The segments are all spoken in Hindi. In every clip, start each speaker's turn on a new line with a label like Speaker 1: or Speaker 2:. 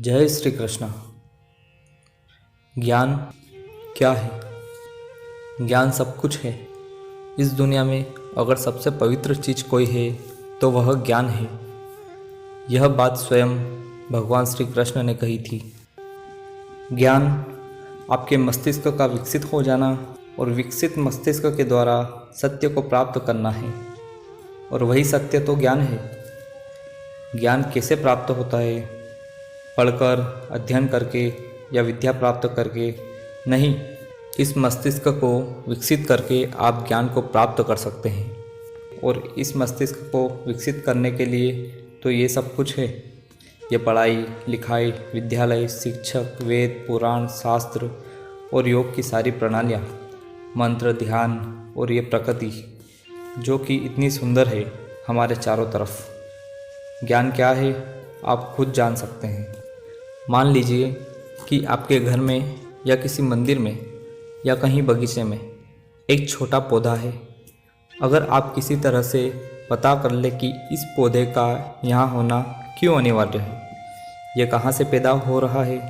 Speaker 1: जय श्री कृष्ण। ज्ञान क्या है? ज्ञान सब कुछ है। इस दुनिया में अगर सबसे पवित्र चीज़ कोई है तो वह ज्ञान है। यह बात स्वयं भगवान श्री कृष्ण ने कही थी। ज्ञान आपके मस्तिष्क का विकसित हो जाना और विकसित मस्तिष्क के द्वारा सत्य को प्राप्त करना है, और वही सत्य तो ज्ञान है। ज्ञान कैसे प्राप्त होता है? पढ़कर, अध्ययन करके या विद्या प्राप्त करके नहीं, इस मस्तिष्क को विकसित करके आप ज्ञान को प्राप्त कर सकते हैं। और इस मस्तिष्क को विकसित करने के लिए तो ये सब कुछ है। ये पढ़ाई लिखाई, विद्यालय, शिक्षक, वेद, पुराण, शास्त्र और योग की सारी प्रणालियाँ, मंत्र, ध्यान और ये प्रकृति जो कि इतनी सुंदर है हमारे चारों तरफ। ज्ञान क्या है आप खुद जान सकते हैं। मान लीजिए कि आपके घर में या किसी मंदिर में या कहीं बगीचे में एक छोटा पौधा है। अगर आप किसी तरह से पता कर ले कि इस पौधे का यहाँ होना क्यों अनिवार्य है, ये कहाँ से पैदा हो रहा है,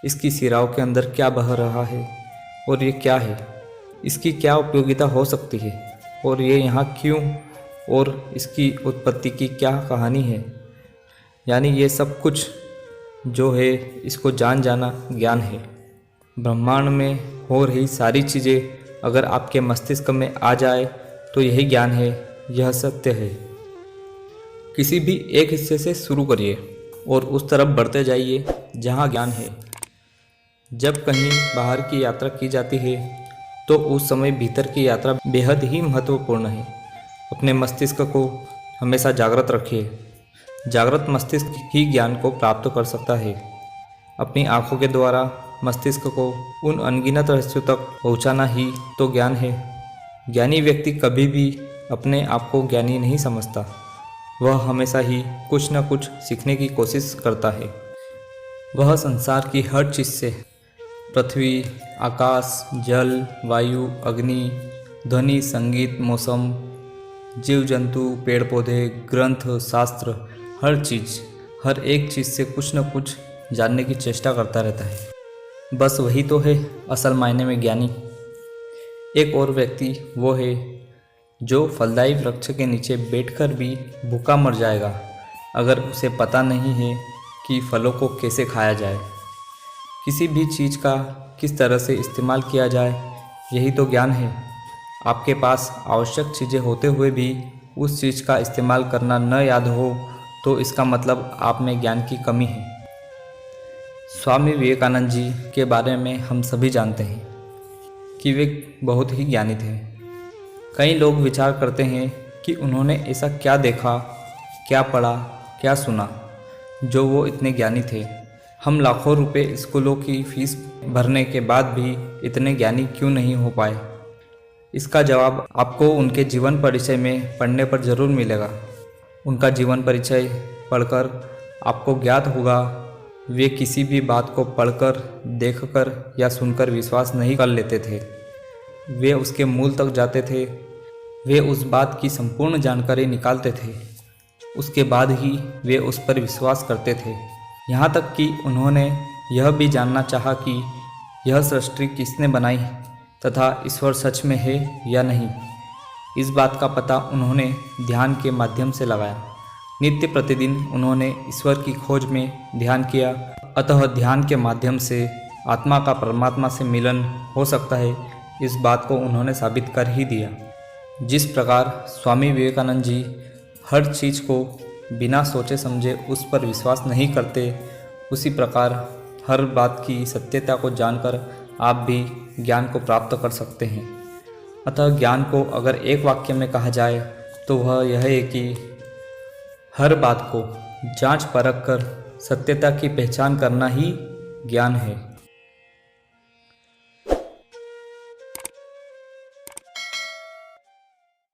Speaker 1: इसकी सिराओं के अंदर क्या बह रहा है और ये क्या है, इसकी क्या उपयोगिता हो सकती है और ये यहाँ क्यों, और इसकी उत्पत्ति की क्या कहानी है, यानी ये सब कुछ जो है इसको जान जाना ज्ञान है। ब्रह्मांड में हो रही सारी चीज़ें अगर आपके मस्तिष्क में आ जाए तो यही ज्ञान है, यह सत्य है। किसी भी एक हिस्से से शुरू करिए और उस तरफ बढ़ते जाइए जहाँ ज्ञान है। जब कहीं बाहर की यात्रा की जाती है तो उस समय भीतर की यात्रा बेहद ही महत्वपूर्ण है। अपने मस्तिष्क को हमेशा जागृत रखिए। जागृत मस्तिष्क ही ज्ञान को प्राप्त कर सकता है। अपनी आँखों के द्वारा मस्तिष्क को उन अनगिनत रहस्यों तक पहुँचाना ही तो ज्ञान है। ज्ञानी व्यक्ति कभी भी अपने आप को ज्ञानी नहीं समझता। वह हमेशा ही कुछ न कुछ सीखने की कोशिश करता है। वह संसार की हर चीज़ से, पृथ्वी, आकाश, जल, वायु, अग्नि, ध्वनि, संगीत, मौसम, जीव जंतु, पेड़ पौधे, ग्रंथ, शास्त्र, हर चीज़, हर एक चीज़ से कुछ न कुछ जानने की चेष्टा करता रहता है। बस वही तो है असल मायने में ज्ञानी। एक और व्यक्ति वो है जो फलदायी वृक्ष के नीचे बैठकर भी भूखा मर जाएगा अगर उसे पता नहीं है कि फलों को कैसे खाया जाए। किसी भी चीज़ का किस तरह से इस्तेमाल किया जाए, यही तो ज्ञान है। आपके पास आवश्यक चीज़ें होते हुए भी उस चीज़ का इस्तेमाल करना न याद हो तो इसका मतलब आप में ज्ञान की कमी है। स्वामी विवेकानंद जी के बारे में हम सभी जानते हैं कि वे बहुत ही ज्ञानी थे। कई लोग विचार करते हैं कि उन्होंने ऐसा क्या देखा, क्या पढ़ा, क्या सुना जो वो इतने ज्ञानी थे। हम लाखों रुपए स्कूलों की फीस भरने के बाद भी इतने ज्ञानी क्यों नहीं हो पाए? इसका जवाब आपको उनके जीवन परिचय में पढ़ने पर ज़रूर मिलेगा। उनका जीवन परिचय पढ़कर आपको ज्ञात होगा वे किसी भी बात को पढ़कर, देखकर या सुनकर विश्वास नहीं कर लेते थे। वे उसके मूल तक जाते थे। वे उस बात की संपूर्ण जानकारी निकालते थे। उसके बाद ही वे उस पर विश्वास करते थे। यहाँ तक कि उन्होंने यह भी जानना चाहा कि यह सृष्टि किसने बनाई तथा ईश्वर सच में है या नहीं। इस बात का पता उन्होंने ध्यान के माध्यम से लगाया। नित्य प्रतिदिन उन्होंने ईश्वर की खोज में ध्यान किया। अतः ध्यान के माध्यम से आत्मा का परमात्मा से मिलन हो सकता है, इस बात को उन्होंने साबित कर ही दिया। जिस प्रकार स्वामी विवेकानंद जी हर चीज़ को बिना सोचे समझे उस पर विश्वास नहीं करते, उसी प्रकार हर बात की सत्यता को जानकर आप भी ज्ञान को प्राप्त कर सकते हैं। अतः ज्ञान को अगर एक वाक्य में कहा जाए तो वह यह है कि हर बात को जांच परख कर सत्यता की पहचान करना ही ज्ञान है।